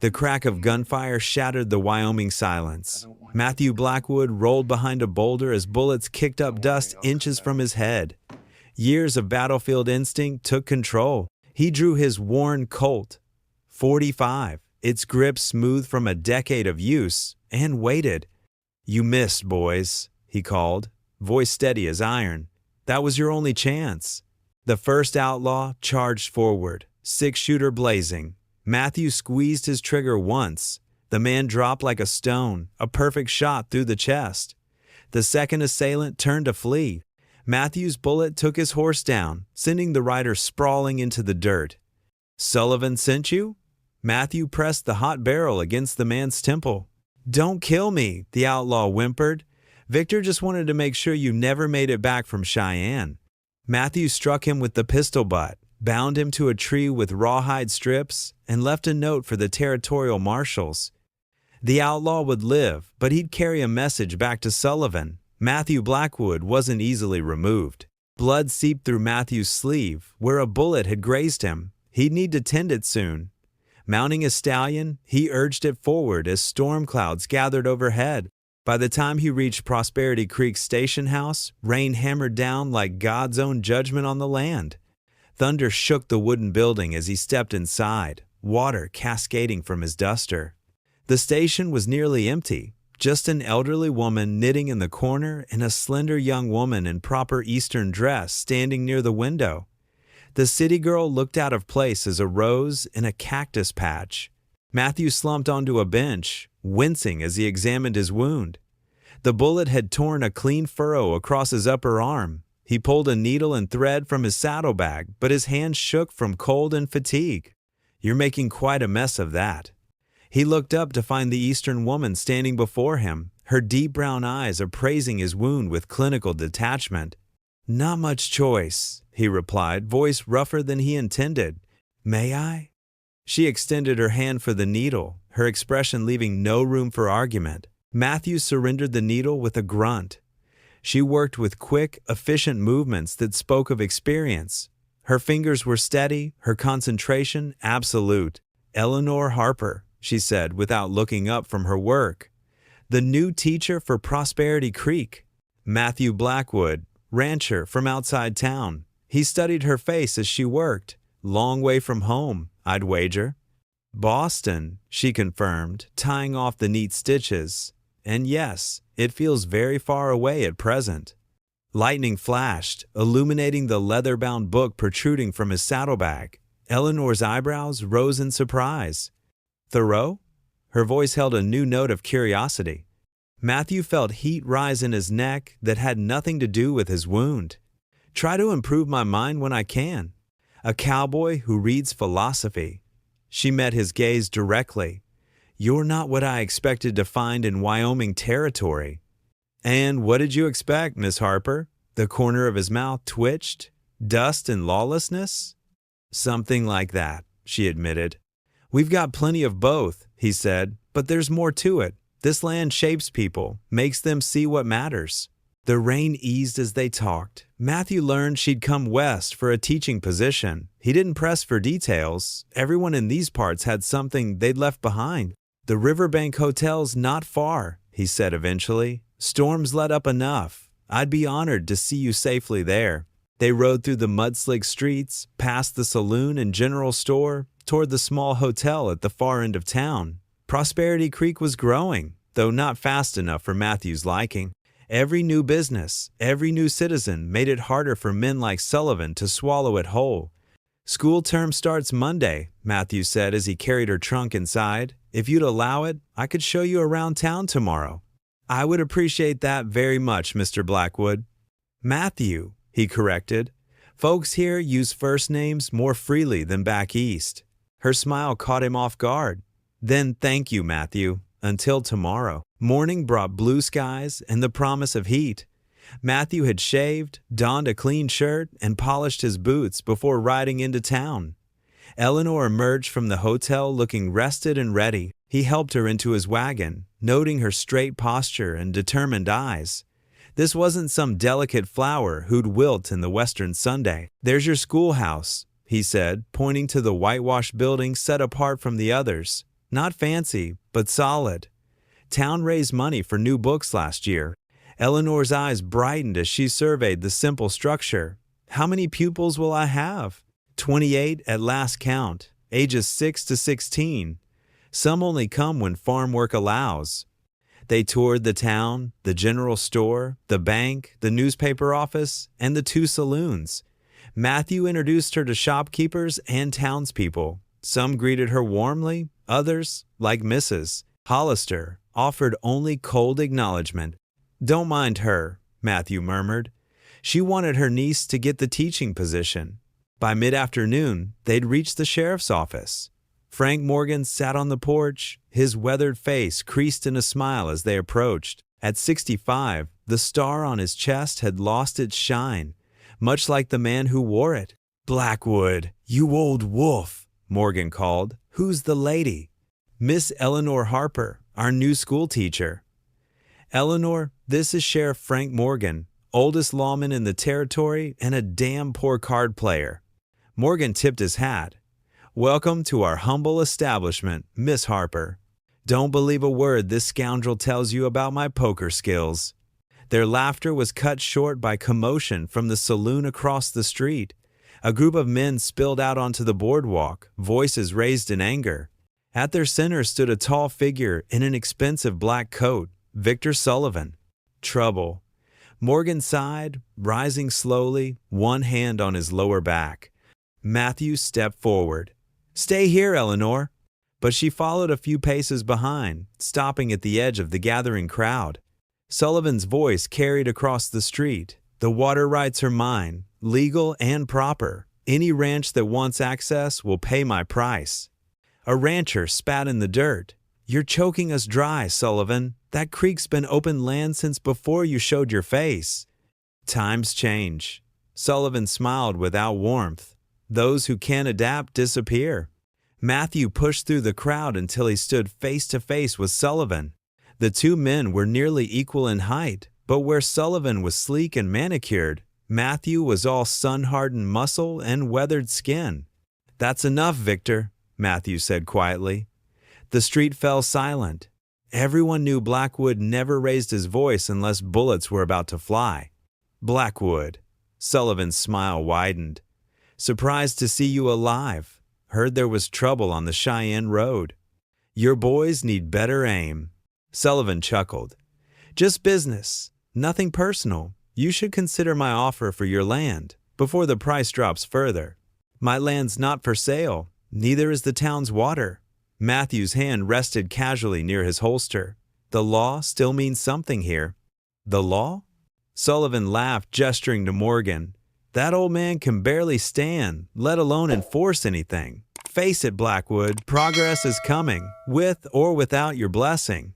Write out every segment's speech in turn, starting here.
The crack of gunfire shattered the Wyoming silence. Matthew Blackwood rolled behind a boulder as bullets kicked up dust inches from his head. Years of battlefield instinct took control. He drew his worn Colt .45, its grip smooth from a decade of use, and waited. "You missed, boys," he called, voice steady as iron. "That was your only chance." The first outlaw charged forward, six-shooter blazing. Matthew squeezed his trigger once. The man dropped like a stone, a perfect shot through the chest. The second assailant turned to flee. Matthew's bullet took his horse down, sending the rider sprawling into the dirt. "Sullivan sent you?" Matthew pressed the hot barrel against the man's temple. "Don't kill me," the outlaw whimpered. "Victor just wanted to make sure you never made it back from Cheyenne." Matthew struck him with the pistol butt, bound him to a tree with rawhide strips, and left a note for the territorial marshals. The outlaw would live, but he'd carry a message back to Sullivan. Matthew Blackwood wasn't easily removed. Blood seeped through Matthew's sleeve, where a bullet had grazed him. He'd need to tend it soon. Mounting his stallion, he urged it forward as storm clouds gathered overhead. By the time he reached Prosperity Creek's station house, rain hammered down like God's own judgment on the land. Thunder shook the wooden building as he stepped inside, water cascading from his duster. The station was nearly empty, just an elderly woman knitting in the corner and a slender young woman in proper Eastern dress standing near the window. The city girl looked out of place as a rose in a cactus patch. Matthew slumped onto a bench, wincing as he examined his wound. The bullet had torn a clean furrow across his upper arm. He pulled a needle and thread from his saddlebag, but his hands shook from cold and fatigue. "You're making quite a mess of that." He looked up to find the Eastern woman standing before him, her deep brown eyes appraising his wound with clinical detachment. "Not much choice," he replied, voice rougher than he intended. "May I?" She extended her hand for the needle, her expression leaving no room for argument. Matthew surrendered the needle with a grunt. She worked with quick, efficient movements that spoke of experience. Her fingers were steady, her concentration absolute. "Eleanor Harper," she said without looking up from her work. "The new teacher for Prosperity Creek." Matthew Blackwood, rancher from outside town. He studied her face as she worked. "Long way from home, I'd wager." "Boston," she confirmed, tying off the neat stitches. "And yes, it feels very far away at present." Lightning flashed, illuminating the leather-bound book protruding from his saddlebag. Eleanor's eyebrows rose in surprise. "Thoreau?" Her voice held a new note of curiosity. Matthew felt heat rise in his neck that had nothing to do with his wound. "Try to improve my mind when I can. A cowboy who reads philosophy." She met his gaze directly. "You're not what I expected to find in Wyoming territory." "And what did you expect, Miss Harper?" The corner of his mouth twitched. "Dust and lawlessness?" "Something like that," she admitted. "We've got plenty of both," he said, "but there's more to it. This land shapes people, makes them see what matters." The rain eased as they talked. Matthew learned she'd come west for a teaching position. He didn't press for details. Everyone in these parts had something they'd left behind. "The Riverbank Hotel's not far," he said eventually. "Storms let up enough. I'd be honored to see you safely there." They rode through the mud-slick streets, past the saloon and general store, toward the small hotel at the far end of town. Prosperity Creek was growing, though not fast enough for Matthew's liking. Every new business, every new citizen made it harder for men like Sullivan to swallow it whole. "School term starts Monday," Matthew said as he carried her trunk inside. "If you'd allow it, I could show you around town tomorrow." "I would appreciate that very much, Mr. Blackwood." "Matthew," he corrected. "Folks here use first names more freely than back east." Her smile caught him off guard. "Then thank you, Matthew. Until tomorrow." Morning brought blue skies and the promise of heat. Matthew had shaved, donned a clean shirt, and polished his boots before riding into town. Eleanor emerged from the hotel looking rested and ready. He helped her into his wagon, noting her straight posture and determined eyes. This wasn't some delicate flower who'd wilt in the western Sunday. "There's your schoolhouse," he said, pointing to the whitewashed building set apart from the others. Not fancy, but solid. Town raised money for new books last year. Eleanor's eyes brightened as she surveyed the simple structure. How many pupils will I have? 28 at last count, ages 6 to 16. Some only come when farm work allows. They toured the town, the general store, the bank, the newspaper office, and the 2 saloons. Matthew introduced her to shopkeepers and townspeople. Some greeted her warmly, others, like Mrs. Hollister, offered only cold acknowledgement. "Don't mind her," Matthew murmured. She wanted her niece to get the teaching position. By mid-afternoon, they'd reached the sheriff's office. Frank Morgan sat on the porch, his weathered face creased in a smile as they approached. At 65, the star on his chest had lost its shine, much like the man who wore it. "Blackwood, you old wolf," Morgan called. "Who's the lady?" "Miss Eleanor Harper, our new school teacher." "Eleanor, this is Sheriff Frank Morgan, oldest lawman in the territory and a damn poor card player." Morgan tipped his hat. "Welcome to our humble establishment, Miss Harper. Don't believe a word this scoundrel tells you about my poker skills." Their laughter was cut short by commotion from the saloon across the street. A group of men spilled out onto the boardwalk, voices raised in anger. At their center stood a tall figure in an expensive black coat, Victor Sullivan. Trouble. Morgan sighed, rising slowly, one hand on his lower back. Matthew stepped forward. "Stay here, Eleanor." But she followed a few paces behind, stopping at the edge of the gathering crowd. Sullivan's voice carried across the street. "The water rights are mine, legal and proper. Any ranch that wants access will pay my price." A rancher spat in the dirt. "You're choking us dry, Sullivan. That creek's been open land since before you showed your face." "Times change." Sullivan smiled without warmth. "Those who can't adapt disappear." Matthew pushed through the crowd until he stood face to face with Sullivan. The 2 men were nearly equal in height, but where Sullivan was sleek and manicured, Matthew was all sun-hardened muscle and weathered skin. "That's enough, Victor," Matthew said quietly. The street fell silent. Everyone knew Blackwood never raised his voice unless bullets were about to fly. "Blackwood." Sullivan's smile widened. "Surprised to see you alive. Heard there was trouble on the Cheyenne Road. Your boys need better aim." Sullivan chuckled. "Just business. Nothing personal. You should consider my offer for your land before the price drops further." "My land's not for sale. Neither is the town's water." Matthew's hand rested casually near his holster. "The law still means something here." "The law?" Sullivan laughed, gesturing to Morgan. "That old man can barely stand, let alone enforce anything. Face it, Blackwood, progress is coming, with or without your blessing."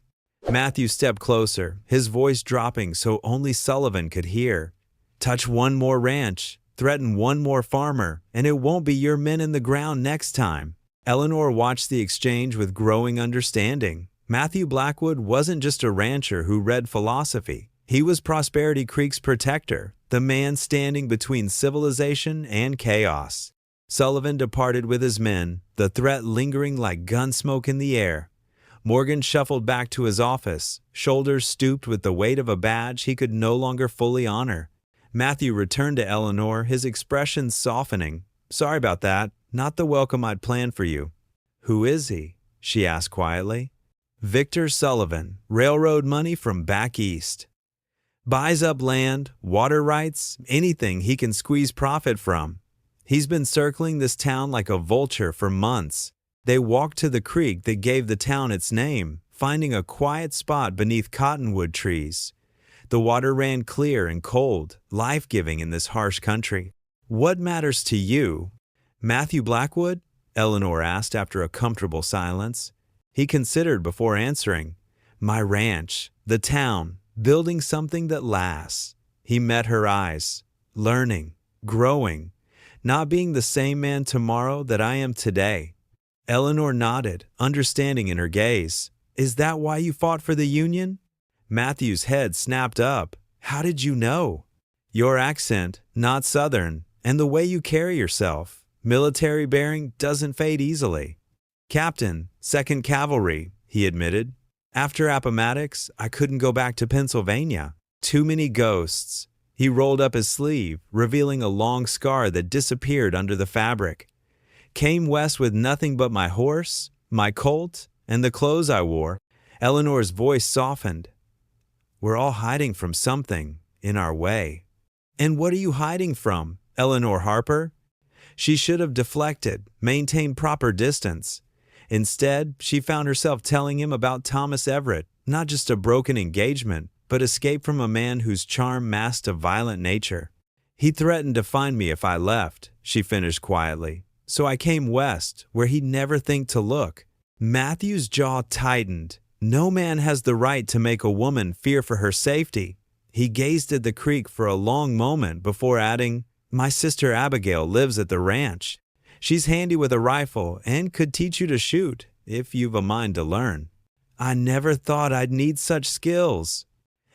Matthew stepped closer, his voice dropping so only Sullivan could hear. "Touch one more ranch, threaten one more farmer, and it won't be your men in the ground next time." Eleanor watched the exchange with growing understanding. Matthew Blackwood wasn't just a rancher who read philosophy. He was Prosperity Creek's protector, the man standing between civilization and chaos. Sullivan departed with his men, the threat lingering like gun smoke in the air. Morgan shuffled back to his office, shoulders stooped with the weight of a badge he could no longer fully honor. Matthew returned to Eleanor, his expression softening. "Sorry about that. Not the welcome I'd planned for you." "Who is he?" she asked quietly. "Victor Sullivan, railroad money from back east. Buys up land, water rights, anything he can squeeze profit from. He's been circling this town like a vulture for months." They walked to the creek that gave the town its name, finding a quiet spot beneath cottonwood trees. The water ran clear and cold, life-giving in this harsh country. "What matters to you?" "Matthew Blackwood?" Eleanor asked after a comfortable silence. He considered before answering. "My ranch, the town, building something that lasts." He met her eyes. "Learning, growing, not being the same man tomorrow that I am today." Eleanor nodded, understanding in her gaze. "Is that why you fought for the Union?" Matthew's head snapped up. "How did you know?" "Your accent, not Southern, and the way you carry yourself. Military bearing doesn't fade easily." "Captain, 2nd Cavalry," he admitted. "After Appomattox, I couldn't go back to Pennsylvania. Too many ghosts." He rolled up his sleeve, revealing a long scar that disappeared under the fabric. "Came west with nothing but my horse, my colt, and the clothes I wore." Eleanor's voice softened. "We're all hiding from something, in our way." "And what are you hiding from, Eleanor Harper?" She should have deflected, maintained proper distance. Instead, she found herself telling him about Thomas Everett, not just a broken engagement, but escape from a man whose charm masked a violent nature. "He threatened to find me if I left," she finished quietly. "So I came west, where he'd never think to look." Matthew's jaw tightened. No man has the right to make a woman fear for her safety. He gazed at the creek for a long moment before adding, "My sister Abigail lives at the ranch. She's handy with a rifle and could teach you to shoot, if you've a mind to learn." "I never thought I'd need such skills."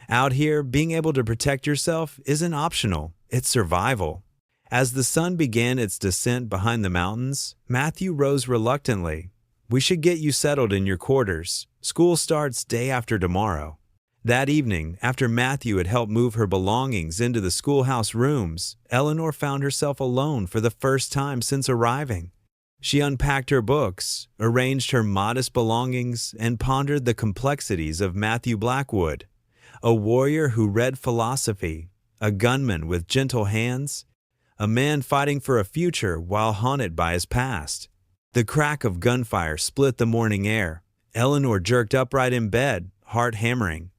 Out here, being able to protect yourself isn't optional, it's survival. As the sun began its descent behind the mountains, Matthew rose reluctantly. "We should get you settled in your quarters. School starts day after tomorrow." That evening, after Matthew had helped move her belongings into the schoolhouse rooms, Eleanor found herself alone for the first time since arriving. She unpacked her books, arranged her modest belongings, and pondered the complexities of Matthew Blackwood, a warrior who read philosophy, a gunman with gentle hands, a man fighting for a future while haunted by his past. The crack of gunfire split the morning air. Eleanor jerked upright in bed, heart hammering.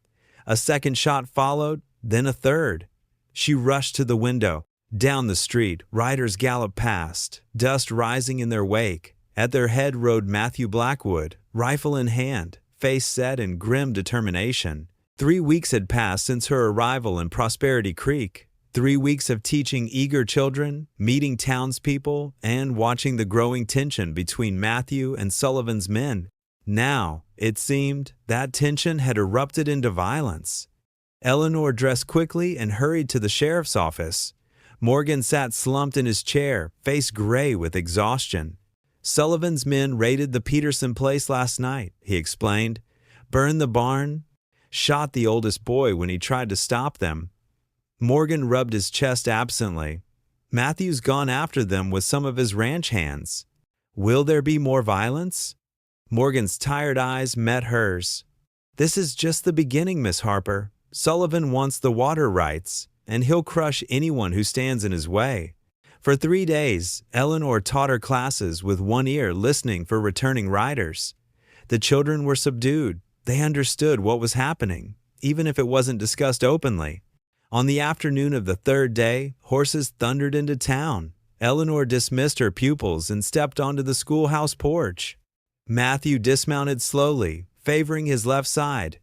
A second shot followed, then a third. She rushed to the window. Down the street, riders galloped past, dust rising in their wake. At their head rode Matthew Blackwood, rifle in hand, face set in grim determination. 3 weeks had passed since her arrival in Prosperity Creek. 3 weeks of teaching eager children, meeting townspeople, and watching the growing tension between Matthew and Sullivan's men. Now, it seemed, that tension had erupted into violence. Eleanor dressed quickly and hurried to the sheriff's office. Morgan sat slumped in his chair, face gray with exhaustion. "Sullivan's men raided the Peterson place last night," he explained. "Burned the barn, shot the oldest boy when he tried to stop them." Morgan rubbed his chest absently. "Matthew's gone after them with some of his ranch hands. Will there be more violence?" Morgan's tired eyes met hers. "This is just the beginning, Miss Harper. Sullivan wants the water rights, and he'll crush anyone who stands in his way." For 3 days, Eleanor taught her classes with one ear listening for returning riders. The children were subdued. They understood what was happening, even if it wasn't discussed openly. On the afternoon of the 3rd day, horses thundered into town. Eleanor dismissed her pupils and stepped onto the schoolhouse porch. Matthew dismounted slowly, favoring his left side.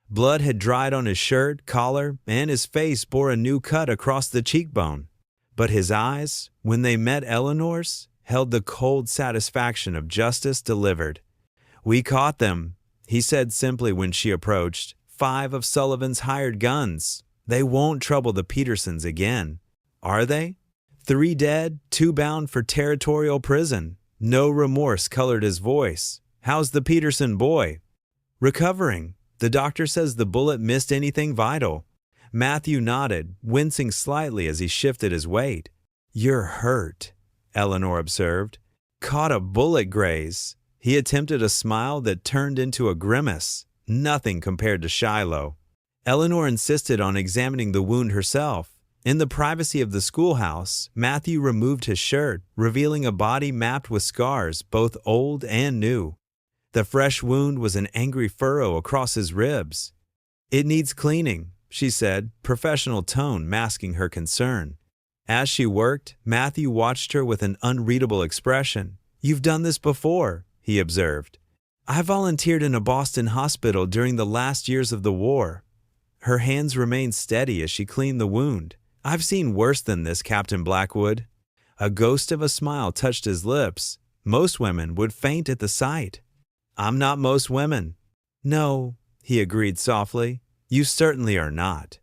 Blood had dried on his shirt, collar, and his face bore a new cut across the cheekbone. But his eyes, when they met Eleanor's, held the cold satisfaction of justice delivered. "We caught them," he said simply when she approached. "5 of Sullivan's hired guns. They won't trouble the Petersons again." "Are they?" 3 dead, 2 bound for territorial prison. No remorse colored his voice. "How's the Peterson boy?" "Recovering. The doctor says the bullet missed anything vital." Matthew nodded, wincing slightly as he shifted his weight. "You're hurt," Eleanor observed. "Caught a bullet graze." He attempted a smile that turned into a grimace. Nothing compared to Shiloh. Eleanor insisted on examining the wound herself. In the privacy of the schoolhouse, Matthew removed his shirt, revealing a body mapped with scars, both old and new. The fresh wound was an angry furrow across his ribs. "It needs cleaning," she said, professional tone masking her concern. As she worked, Matthew watched her with an unreadable expression. "You've done this before," he observed. "I volunteered in a Boston hospital during the last years of the war." Her hands remained steady as she cleaned the wound. "I've seen worse than this, Captain Blackwood." A ghost of a smile touched his lips. Most women would faint at the sight. "I'm not most women." "No," he agreed softly. "You certainly are not."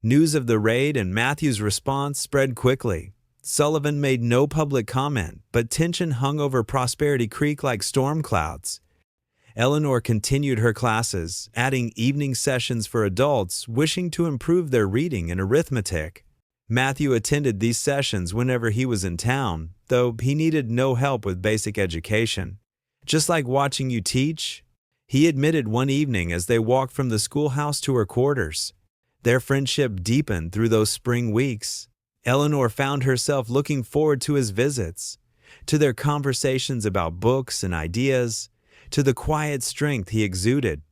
News of the raid and Matthew's response spread quickly. Sullivan made no public comment, but tension hung over Prosperity Creek like storm clouds. Eleanor continued her classes, adding evening sessions for adults wishing to improve their reading and arithmetic. Matthew attended these sessions whenever he was in town, though he needed no help with basic education. "Just like watching you teach," he admitted one evening as they walked from the schoolhouse to her quarters. Their friendship deepened through those spring weeks. Eleanor found herself looking forward to his visits, to their conversations about books and ideas, to the quiet strength he exuded.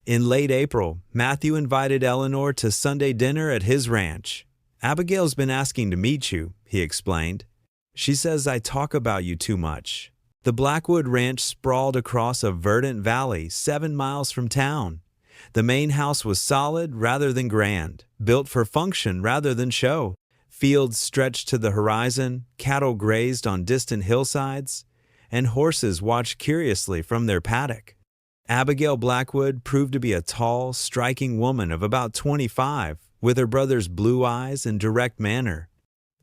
In late April, Matthew invited Eleanor to Sunday dinner at his ranch. "Abigail's been asking to meet you," he explained. "She says I talk about you too much." The Blackwood Ranch sprawled across a verdant valley 7 miles from town. The main house was solid rather than grand, built for function rather than show. Fields stretched to the horizon, cattle grazed on distant hillsides, and horses watched curiously from their paddock. Abigail Blackwood proved to be a tall, striking woman of about 25, with her brother's blue eyes and direct manner.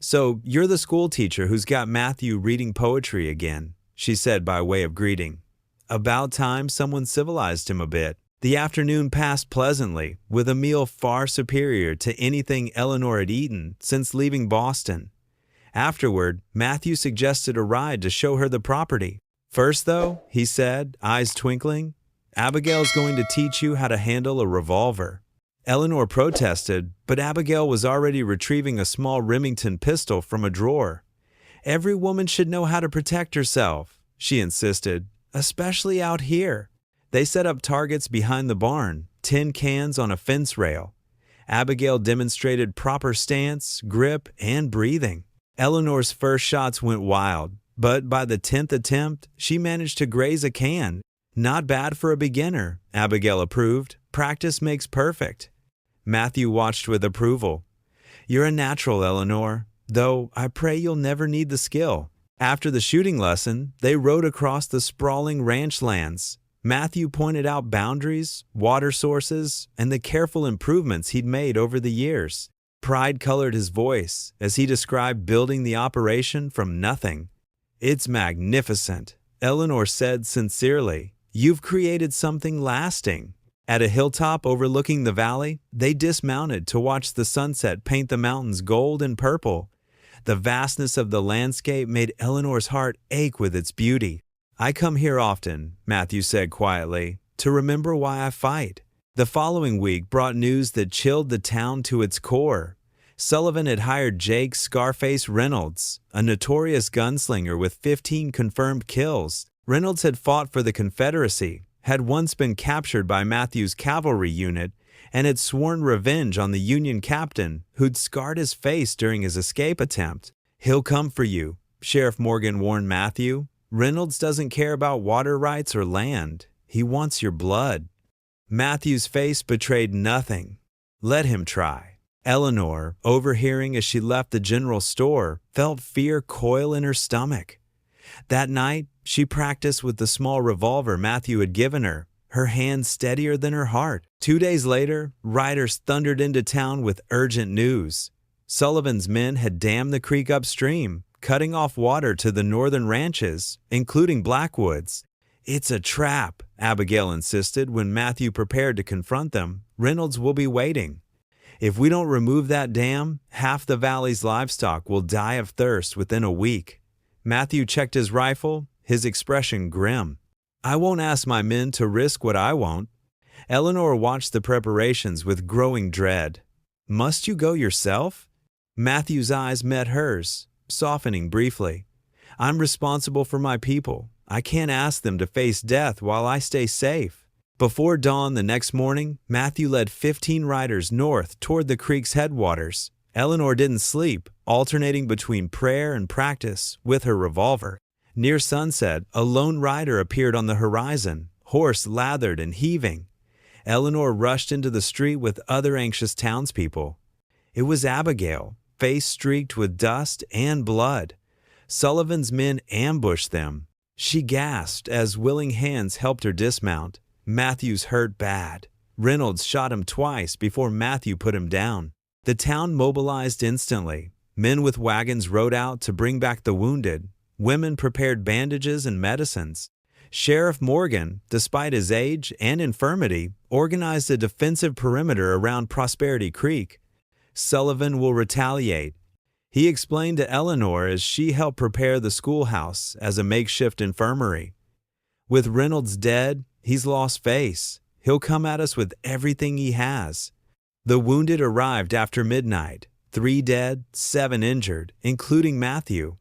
"So, you're the school teacher who's got Matthew reading poetry again," she said by way of greeting. About time someone civilized him a bit. The afternoon passed pleasantly, with a meal far superior to anything Eleanor had eaten since leaving Boston. Afterward, Matthew suggested a ride to show her the property. "First, though," he said, eyes twinkling, "Abigail's going to teach you how to handle a revolver." Eleanor protested, but Abigail was already retrieving a small Remington pistol from a drawer. "Every woman should know how to protect herself," she insisted, "especially out here." They set up targets behind the barn, tin cans on a fence rail. Abigail demonstrated proper stance, grip, and breathing. Eleanor's first shots went wild, but by the 10th attempt, she managed to graze a can. "Not bad for a beginner," Abigail approved. "Practice makes perfect." Matthew watched with approval. "You're a natural, Eleanor, though I pray you'll never need the skill." After the shooting lesson, they rode across the sprawling ranch lands. Matthew pointed out boundaries, water sources, and the careful improvements he'd made over the years. Pride colored his voice as he described building the operation from nothing. "It's magnificent," Eleanor said sincerely. "You've created something lasting." At a hilltop overlooking the valley, they dismounted to watch the sunset paint the mountains gold and purple. The vastness of the landscape made Eleanor's heart ache with its beauty. "I come here often," Matthew said quietly, "to remember why I fight." The following week brought news that chilled the town to its core. Sullivan had hired Jake "Scarface" Reynolds, a notorious gunslinger with 15 confirmed kills. Reynolds had fought for the Confederacy, had once been captured by Matthew's cavalry unit, and had sworn revenge on the Union captain who'd scarred his face during his escape attempt. "He'll come for you," Sheriff Morgan warned Matthew. "Reynolds doesn't care about water rights or land. He wants your blood." Matthew's face betrayed nothing. Let him try. Eleanor, overhearing as she left the general store, felt fear coil in her stomach. That night, she practiced with the small revolver Matthew had given her, her hand steadier than her heart. 2 days later, riders thundered into town with urgent news. Sullivan's men had dammed the creek upstream, cutting off water to the northern ranches, including Blackwood's. "It's a trap," Abigail insisted when Matthew prepared to confront them. "Reynolds will be waiting. If we don't remove that dam, half the valley's livestock will die of thirst within a week." Matthew checked his rifle, his expression grim. "I won't ask my men to risk what I won't." Eleanor watched the preparations with growing dread. "Must you go yourself?" Matthew's eyes met hers, softening briefly. "I'm responsible for my people. I can't ask them to face death while I stay safe." Before dawn the next morning, Matthew led 15 riders north toward the creek's headwaters. Eleanor didn't sleep, alternating between prayer and practice with her revolver. Near sunset, a lone rider appeared on the horizon, horse lathered and heaving. Eleanor rushed into the street with other anxious townspeople. It was Abigail, face streaked with dust and blood. Sullivan's men ambushed them. She gasped as willing hands helped her dismount. Matthew's hurt bad. Reynolds shot him twice before Matthew put him down. The town mobilized instantly. Men with wagons rode out to bring back the wounded. Women prepared bandages and medicines. Sheriff Morgan, despite his age and infirmity, organized a defensive perimeter around Prosperity Creek. Sullivan will retaliate, he explained to Eleanor as she helped prepare the schoolhouse as a makeshift infirmary. With Reynolds dead, he's lost face. He'll come at us with everything he has. The wounded arrived after midnight. 3 dead, 7 injured, including Matthew.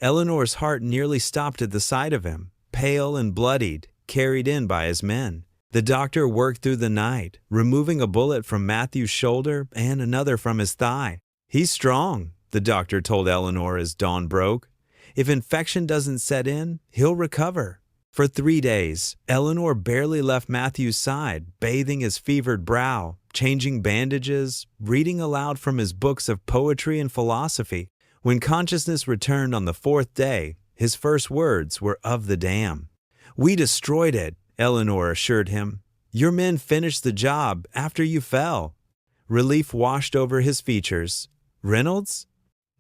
Eleanor's heart nearly stopped at the sight of him, pale and bloodied, carried in by his men. The doctor worked through the night, removing a bullet from Matthew's shoulder and another from his thigh. He's strong, the doctor told Eleanor as dawn broke. If infection doesn't set in, he'll recover. For 3 days, Eleanor barely left Matthew's side, bathing his fevered brow, changing bandages, reading aloud from his books of poetry and philosophy. When consciousness returned on the 4th day, his first words were of the dam. "We destroyed it," Eleanor assured him. "Your men finished the job after you fell." Relief washed over his features. "Reynolds?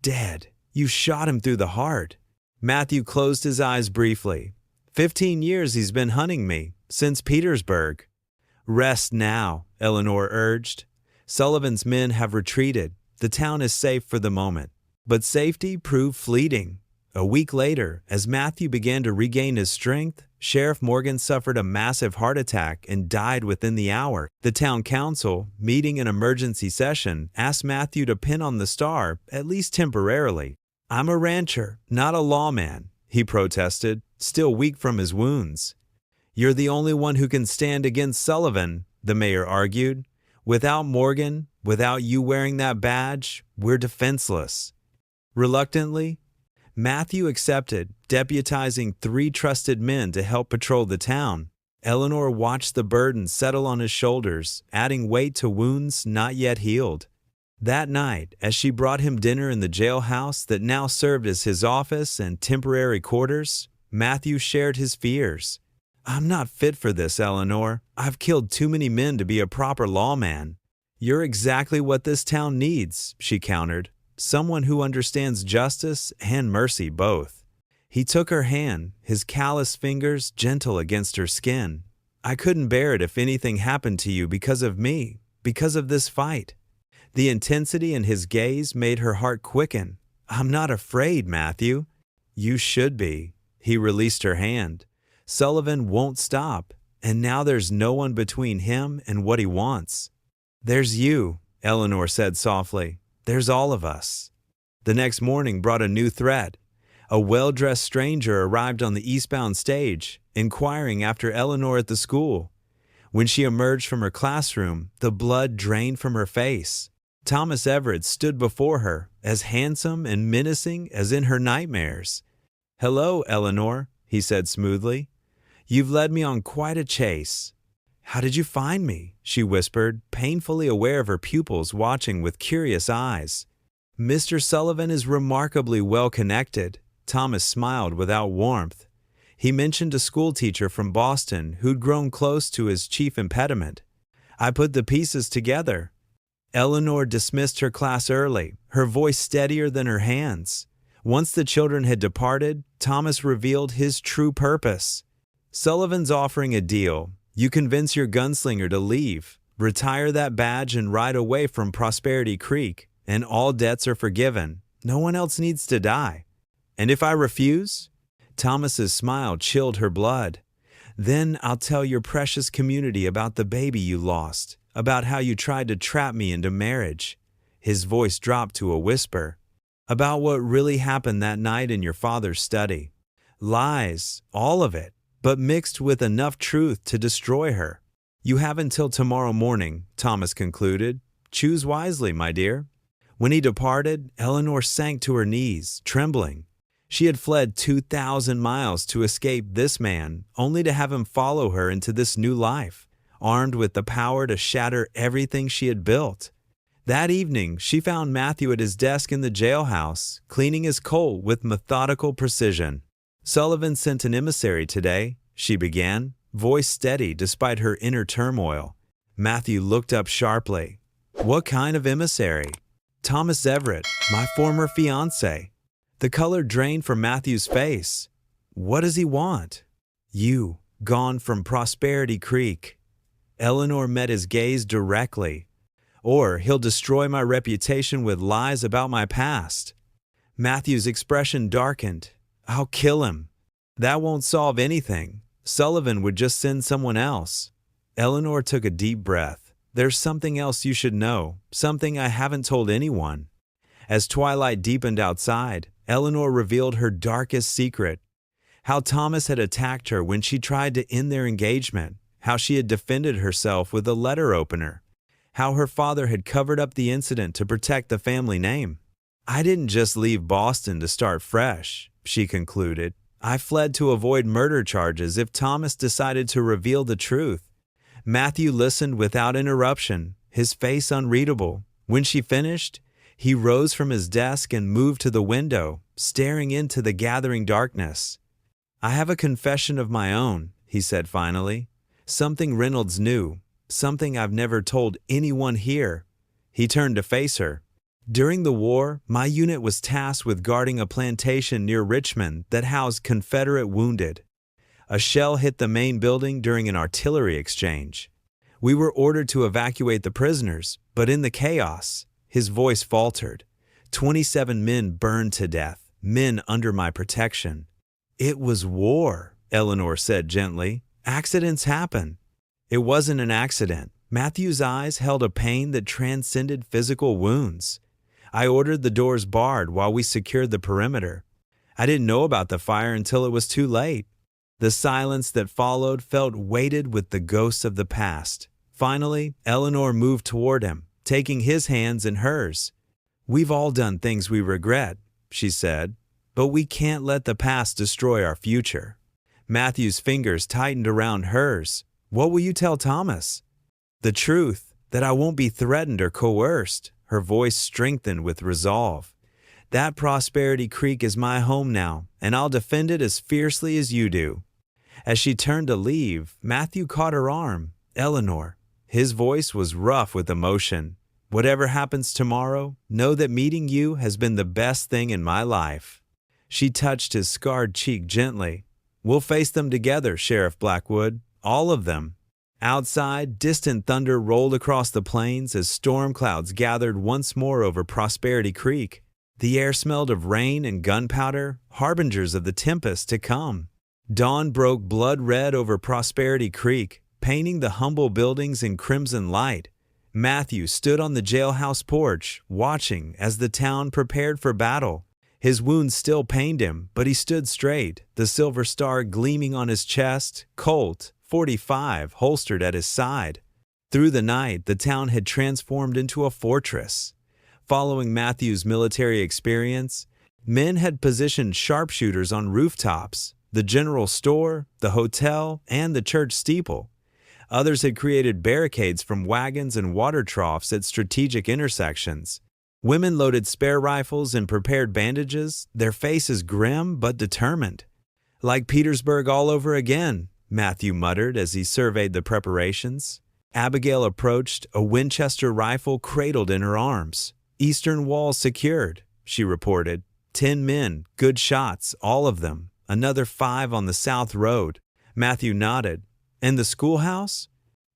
Dead. You shot him through the heart." Matthew closed his eyes briefly. 15 years he's been hunting me, since Petersburg. "Rest now," Eleanor urged. "Sullivan's men have retreated. The town is safe for the moment." But safety proved fleeting. A week later, as Matthew began to regain his strength, Sheriff Morgan suffered a massive heart attack and died within the hour. The town council, meeting an emergency session, asked Matthew to pin on the star, at least temporarily. "I'm a rancher, not a lawman," he protested, still weak from his wounds. "You're the only one who can stand against Sullivan," the mayor argued. "Without Morgan, without you wearing that badge, we're defenseless." Reluctantly, Matthew accepted, deputizing 3 trusted men to help patrol the town. Eleanor watched the burden settle on his shoulders, adding weight to wounds not yet healed. That night, as she brought him dinner in the jailhouse that now served as his office and temporary quarters, Matthew shared his fears. "I'm not fit for this, Eleanor. I've killed too many men to be a proper lawman." "You're exactly what this town needs," she countered. "Someone who understands justice and mercy both." He took her hand, his calloused fingers gentle against her skin. "I couldn't bear it if anything happened to you because of me, because of this fight." The intensity in his gaze made her heart quicken. "I'm not afraid, Matthew." "You should be." He released her hand. "Sullivan won't stop, and now there's no one between him and what he wants." "There's you," Eleanor said softly. "There's all of us." The next morning brought a new threat. A well-dressed stranger arrived on the eastbound stage, inquiring after Eleanor at the school. When she emerged from her classroom, the blood drained from her face. Thomas Everett stood before her, as handsome and menacing as in her nightmares. "Hello, Eleanor," he said smoothly. "You've led me on quite a chase." "How did you find me?" she whispered, painfully aware of her pupils watching with curious eyes. "Mr. Sullivan is remarkably well connected." Thomas smiled without warmth. He mentioned a schoolteacher from Boston who'd grown close to his chief impediment. "I put the pieces together." Eleanor dismissed her class early, her voice steadier than her hands. Once the children had departed, Thomas revealed his true purpose. "Sullivan's offering a deal. You convince your gunslinger to leave, retire that badge and ride away from Prosperity Creek, and all debts are forgiven. No one else needs to die." "And if I refuse?" Thomas's smile chilled her blood. "Then I'll tell your precious community about the baby you lost, about how you tried to trap me into marriage." His voice dropped to a whisper. "About what really happened that night in your father's study. Lies, all of it, but mixed with enough truth to destroy her." "You have until tomorrow morning," Thomas concluded. "Choose wisely, my dear." When he departed, Eleanor sank to her knees, trembling. She had fled 2,000 miles to escape this man, only to have him follow her into this new life, armed with the power to shatter everything she had built. That evening, she found Matthew at his desk in the jailhouse, cleaning his coat with methodical precision. "Sullivan sent an emissary today," she began, voice steady despite her inner turmoil. Matthew looked up sharply. "What kind of emissary?" Thomas Everett, my former fiancé. The color drained from Matthew's face. What does he want? You, gone from Prosperity Creek. Eleanor met his gaze directly. Or he'll destroy my reputation with lies about my past. Matthew's expression darkened. I'll kill him. That won't solve anything. Sullivan would just send someone else. Eleanor took a deep breath. There's something else you should know, something I haven't told anyone. As twilight deepened outside, Eleanor revealed her darkest secret. How Thomas had attacked her when she tried to end their engagement, how she had defended herself with a letter opener, how her father had covered up the incident to protect the family name. I didn't just leave Boston to start fresh, she concluded. I fled to avoid murder charges if Thomas decided to reveal the truth. Matthew listened without interruption, his face unreadable. When she finished, he rose from his desk and moved to the window, staring into the gathering darkness. I have a confession of my own, he said finally. Something Reynolds knew, something I've never told anyone here. He turned to face her. During the war, my unit was tasked with guarding a plantation near Richmond that housed Confederate wounded. A shell hit the main building during an artillery exchange. We were ordered to evacuate the prisoners, but in the chaos, his voice faltered. 27 men burned to death, men under my protection. It was war, Eleanor said gently. Accidents happen. It wasn't an accident. Matthew's eyes held a pain that transcended physical wounds. I ordered the doors barred while we secured the perimeter. I didn't know about the fire until it was too late. The silence that followed felt weighted with the ghosts of the past. Finally, Eleanor moved toward him, taking his hands in hers. We've all done things we regret, she said, but we can't let the past destroy our future. Matthew's fingers tightened around hers. What will you tell Thomas? The truth, that I won't be threatened or coerced. Her voice strengthened with resolve. That Prosperity Creek is my home now, and I'll defend it as fiercely as you do. As she turned to leave, Matthew caught her arm. Eleanor. His voice was rough with emotion. Whatever happens tomorrow, know that meeting you has been the best thing in my life. She touched his scarred cheek gently. We'll face them together, Sheriff Blackwood. All of them. Outside, distant thunder rolled across the plains as storm clouds gathered once more over Prosperity Creek. The air smelled of rain and gunpowder, harbingers of the tempest to come. Dawn broke blood red over Prosperity Creek, painting the humble buildings in crimson light. Matthew stood on the jailhouse porch, watching as the town prepared for battle. His wounds still pained him, but he stood straight, the silver star gleaming on his chest, Colt .45 holstered at his side. Through the night, the town had transformed into a fortress. Following Matthew's military experience, men had positioned sharpshooters on rooftops, the general store, the hotel, and the church steeple. Others had created barricades from wagons and water troughs at strategic intersections. Women loaded spare rifles and prepared bandages, their faces grim but determined. Like Petersburg all over again, Matthew muttered as he surveyed the preparations. Abigail approached, a Winchester rifle cradled in her arms. Eastern wall secured, she reported. 10 men, good shots, all of them. Another 5 on the south road. Matthew nodded. And the schoolhouse?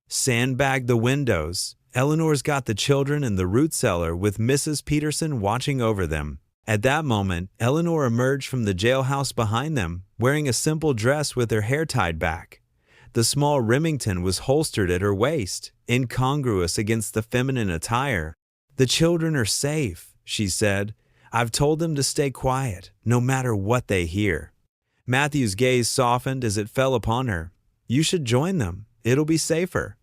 Sandbagged the windows. Eleanor's got the children in the root cellar with Mrs. Peterson watching over them. At that moment, Eleanor emerged from the jailhouse behind them, wearing a simple dress with her hair tied back. The small Remington was holstered at her waist, incongruous against the feminine attire. The children are safe, she said. I've told them to stay quiet, no matter what they hear. Matthew's gaze softened as it fell upon her. You should join them. It'll be safer.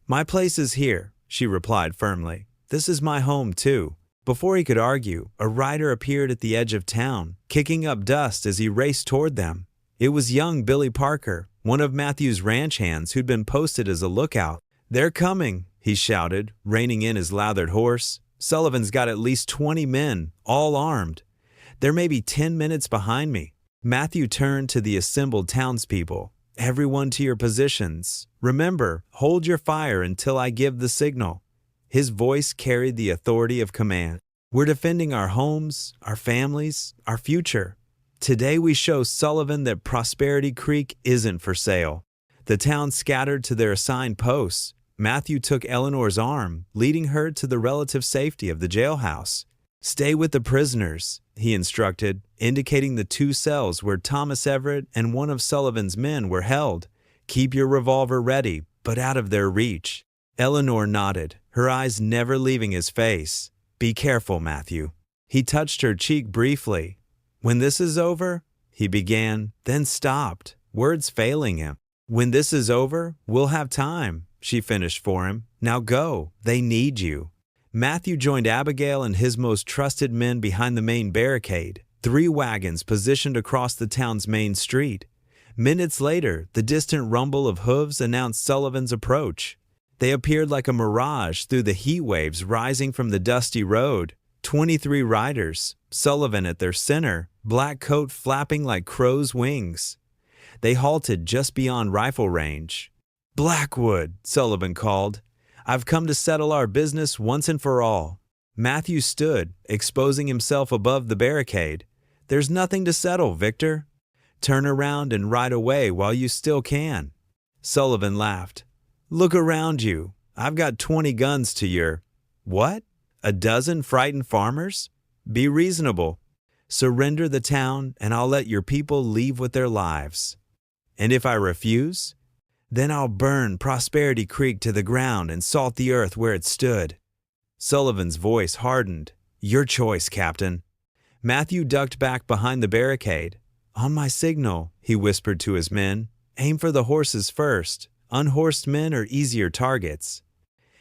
My place is here, she replied firmly. This is my home, too. Before he could argue, a rider appeared at the edge of town, kicking up dust as he raced toward them. It was young Billy Parker, one of Matthew's ranch hands who'd been posted as a lookout. They're coming, he shouted, reining in his lathered horse. Sullivan's got at least 20 men, all armed. They're maybe 10 minutes behind me. Matthew turned to the assembled townspeople. Everyone to your positions. Remember, hold your fire until I give the signal. His voice carried the authority of command. We're defending our homes, our families, our future. Today we show Sullivan that Prosperity Creek isn't for sale. The town scattered to their assigned posts. Matthew took Eleanor's arm, leading her to the relative safety of the jailhouse. "Stay with the prisoners," he instructed, indicating the 2 cells where Thomas Everett and one of Sullivan's men were held. "Keep your revolver ready, but out of their reach." Eleanor nodded, her eyes never leaving his face. "Be careful, Matthew." He touched her cheek briefly. "When this is over," he began, then stopped, words failing him. "When this is over, we'll have time," she finished for him. "Now go, they need you." Matthew joined Abigail and his most trusted men behind the main barricade, 3 wagons positioned across the town's main street. Minutes later, the distant rumble of hooves announced Sullivan's approach. They appeared like a mirage through the heat waves rising from the dusty road. 23 riders, Sullivan at their center, black coat flapping like crow's wings. They halted just beyond rifle range. "Blackwood," Sullivan called. "I've come to settle our business once and for all." Matthew stood, exposing himself above the barricade. "There's nothing to settle, Victor. Turn around and ride away while you still can." Sullivan laughed. "Look around you. I've got 20 guns to your—" "What? A dozen frightened farmers? Be reasonable. Surrender the town and I'll let your people leave with their lives. And if I refuse, then I'll burn Prosperity Creek to the ground and salt the earth where it stood." Sullivan's voice hardened. "Your choice, Captain." Matthew ducked back behind the barricade. "On my signal," he whispered to his men, "aim for the horses first. Unhorsed men are easier targets."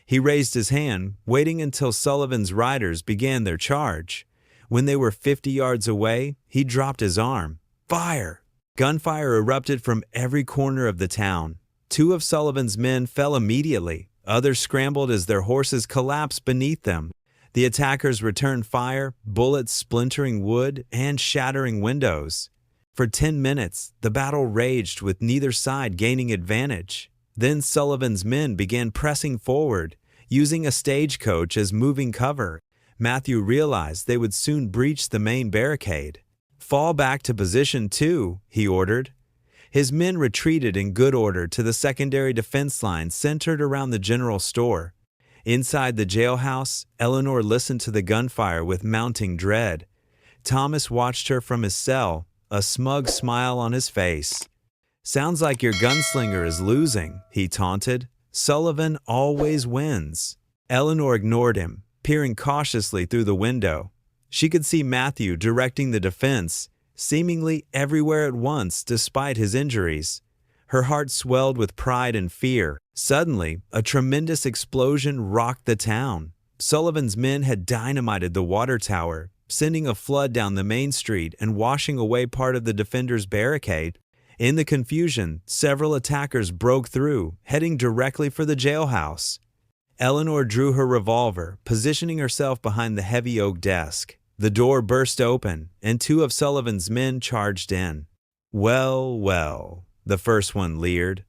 He raised his hand, waiting until Sullivan's riders began their charge. When they were 50 yards away, he dropped his arm. "Fire!" Gunfire erupted from every corner of the town. 2 of Sullivan's men fell immediately. Others scrambled as their horses collapsed beneath them. The attackers returned fire, bullets splintering wood and shattering windows. For 10 minutes, the battle raged with neither side gaining advantage. Then Sullivan's men began pressing forward, using a stagecoach as moving cover. Matthew realized they would soon breach the main barricade. "Fall back to position 2, he ordered. His men retreated in good order to the secondary defense line centered around the general store. Inside the jailhouse, Eleanor listened to the gunfire with mounting dread. Thomas watched her from his cell, a smug smile on his face. "Sounds like your gunslinger is losing," he taunted. "Sullivan always wins." Eleanor ignored him, peering cautiously through the window. She could see Matthew directing the defense, seemingly everywhere at once despite his injuries. Her heart swelled with pride and fear. Suddenly, a tremendous explosion rocked the town. Sullivan's men had dynamited the water tower, sending a flood down the main street and washing away part of the defenders' barricade. In the confusion, several attackers broke through, heading directly for the jailhouse. Eleanor drew her revolver, positioning herself behind the heavy oak desk. The door burst open, and 2 of Sullivan's men charged in. "Well, well," the first one leered.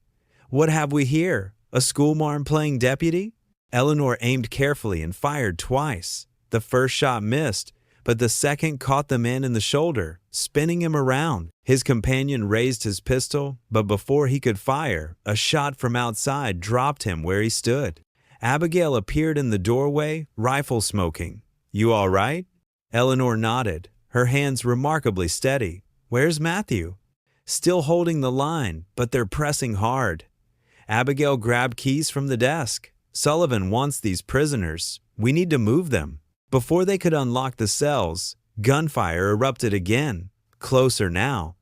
"What have we here? A schoolmarm playing deputy?" Eleanor aimed carefully and fired twice. The first shot missed, but the second caught the man in the shoulder, spinning him around. His companion raised his pistol, but before he could fire, a shot from outside dropped him where he stood. Abigail appeared in the doorway, rifle smoking. "You all right?" Eleanor nodded, her hands remarkably steady. "Where's Matthew?" "Still holding the line, but they're pressing hard." Abigail grabbed keys from the desk. "Sullivan wants these prisoners. We need to move them." Before they could unlock the cells, gunfire erupted again, closer now.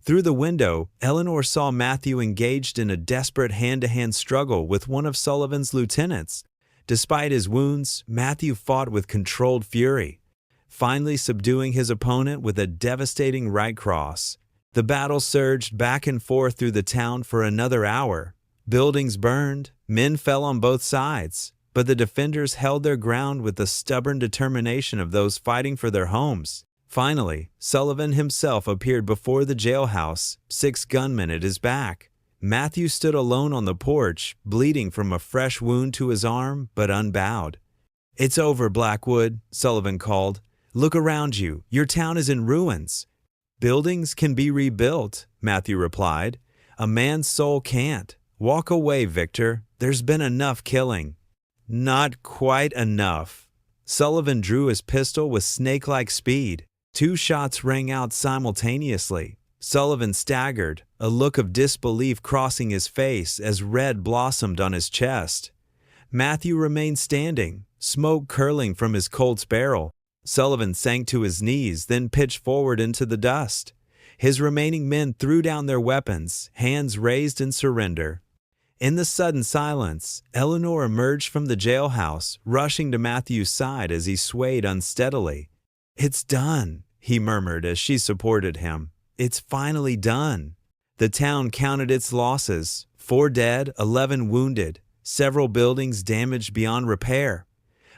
Through the window, Eleanor saw Matthew engaged in a desperate hand-to-hand struggle with one of Sullivan's lieutenants. Despite his wounds, Matthew fought with controlled fury, finally subduing his opponent with a devastating right cross. The battle surged back and forth through the town for another hour. Buildings burned, men fell on both sides, but the defenders held their ground with the stubborn determination of those fighting for their homes. Finally, Sullivan himself appeared before the jailhouse, 6 gunmen at his back. Matthew stood alone on the porch, bleeding from a fresh wound to his arm, but unbowed. "It's over, Blackwood," Sullivan called. "Look around you. Your town is in ruins." "Buildings can be rebuilt," Matthew replied. "A man's soul can't. Walk away, Victor. There's been enough killing." "Not quite enough." Sullivan drew his pistol with snake-like speed. 2 shots rang out simultaneously. Sullivan staggered, a look of disbelief crossing his face as red blossomed on his chest. Matthew remained standing, smoke curling from his Colt's barrel. Sullivan sank to his knees, then pitched forward into the dust. His remaining men threw down their weapons, hands raised in surrender. In the sudden silence, Eleanor emerged from the jailhouse, rushing to Matthew's side as he swayed unsteadily. "It's done," he murmured as she supported him. "It's finally done." The town counted its losses: 4 dead, 11 wounded, several buildings damaged beyond repair.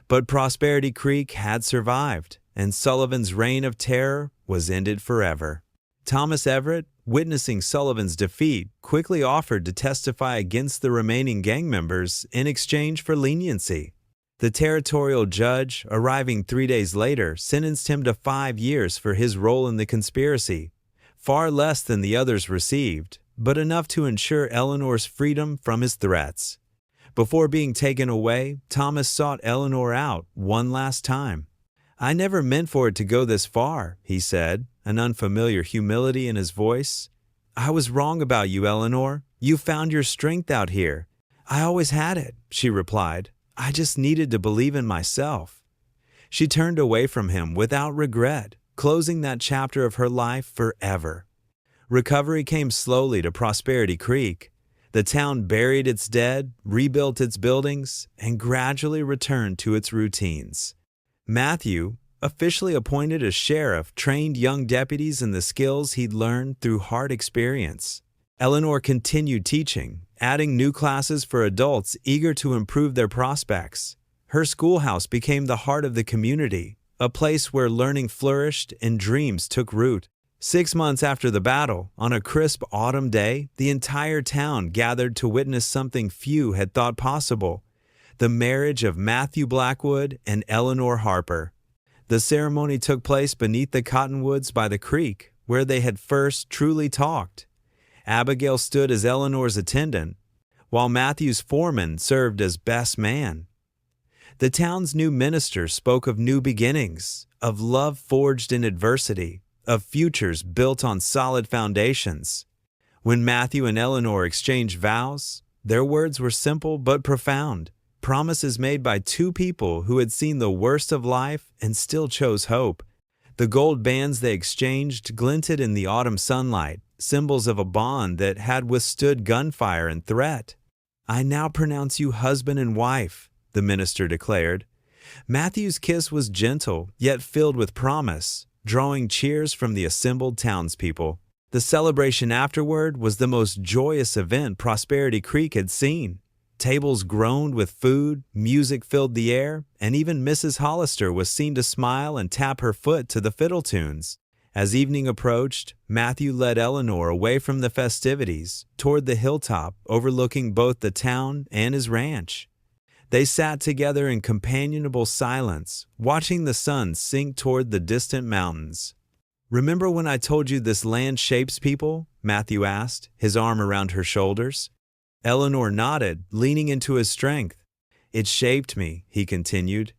But Prosperity Creek had survived, and Sullivan's reign of terror was ended forever. Thomas Everett, witnessing Sullivan's defeat, quickly offered to testify against the remaining gang members in exchange for leniency. The territorial judge, arriving 3 days later, sentenced him to 5 years for his role in the conspiracy, far less than the others received, but enough to ensure Eleanor's freedom from his threats. Before being taken away, Thomas sought Eleanor out one last time. "I never meant for it to go this far," he said, an unfamiliar humility in his voice. "I was wrong about you, Eleanor. You found your strength out here." "I always had it," she replied. "I just needed to believe in myself." She turned away from him without regret, closing that chapter of her life forever. Recovery came slowly to Prosperity Creek. The town buried its dead, rebuilt its buildings, and gradually returned to its routines. Matthew, officially appointed as sheriff, trained young deputies in the skills he'd learned through hard experience. Eleanor continued teaching, adding new classes for adults eager to improve their prospects. Her schoolhouse became the heart of the community, a place where learning flourished and dreams took root. 6 months after the battle, on a crisp autumn day, the entire town gathered to witness something few had thought possible: the marriage of Matthew Blackwood and Eleanor Harper. The ceremony took place beneath the cottonwoods by the creek, where they had first truly talked. Abigail stood as Eleanor's attendant, while Matthew's foreman served as best man. The town's new minister spoke of new beginnings, of love forged in adversity, of futures built on solid foundations. When Matthew and Eleanor exchanged vows, their words were simple but profound, promises made by 2 people who had seen the worst of life and still chose hope. The gold bands they exchanged glinted in the autumn sunlight, symbols of a bond that had withstood gunfire and threat. "I now pronounce you husband and wife," the minister declared. Matthew's kiss was gentle, yet filled with promise, drawing cheers from the assembled townspeople. The celebration afterward was the most joyous event Prosperity Creek had seen. Tables groaned with food, music filled the air, and even Mrs. Hollister was seen to smile and tap her foot to the fiddle tunes. As evening approached, Matthew led Eleanor away from the festivities, toward the hilltop overlooking both the town and his ranch. They sat together in companionable silence, watching the sun sink toward the distant mountains. "Remember when I told you this land shapes people?" Matthew asked, his arm around her shoulders. Eleanor nodded, leaning into his strength. "It shaped me," he continued,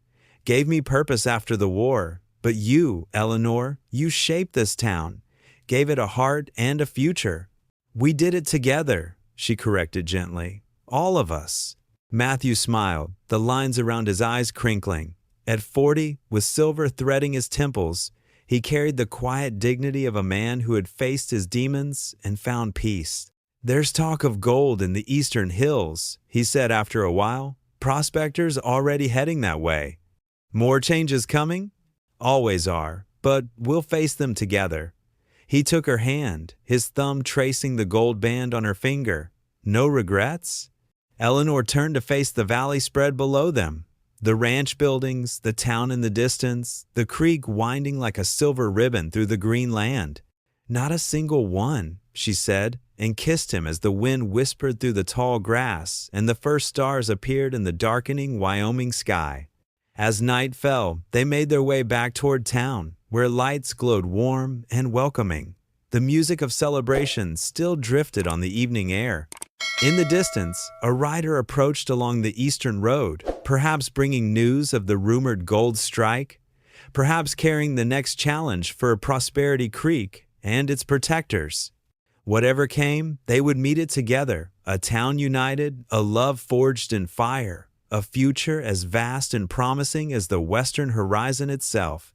"gave me purpose after the war. But you, Eleanor, you shaped this town, gave it a heart and a future." "We did it together," she corrected gently. "All of us." Matthew smiled, the lines around his eyes crinkling. At 40, with silver threading his temples, he carried the quiet dignity of a man who had faced his demons and found peace. "There's talk of gold in the eastern hills," he said after a while. "Prospectors already heading that way." "More changes coming?" "Always are, but we'll face them together." He took her hand, his thumb tracing the gold band on her finger. "No regrets?" Eleanor turned to face the valley spread below them. The ranch buildings, the town in the distance, the creek winding like a silver ribbon through the green land. "Not a single one," she said, and kissed him as the wind whispered through the tall grass and the first stars appeared in the darkening Wyoming sky. As night fell, they made their way back toward town, where lights glowed warm and welcoming. The music of celebration still drifted on the evening air. In the distance, a rider approached along the eastern road, perhaps bringing news of the rumored gold strike, perhaps carrying the next challenge for Prosperity Creek and its protectors. Whatever came, they would meet it together, a town united, a love forged in fire, a future as vast and promising as the western horizon itself.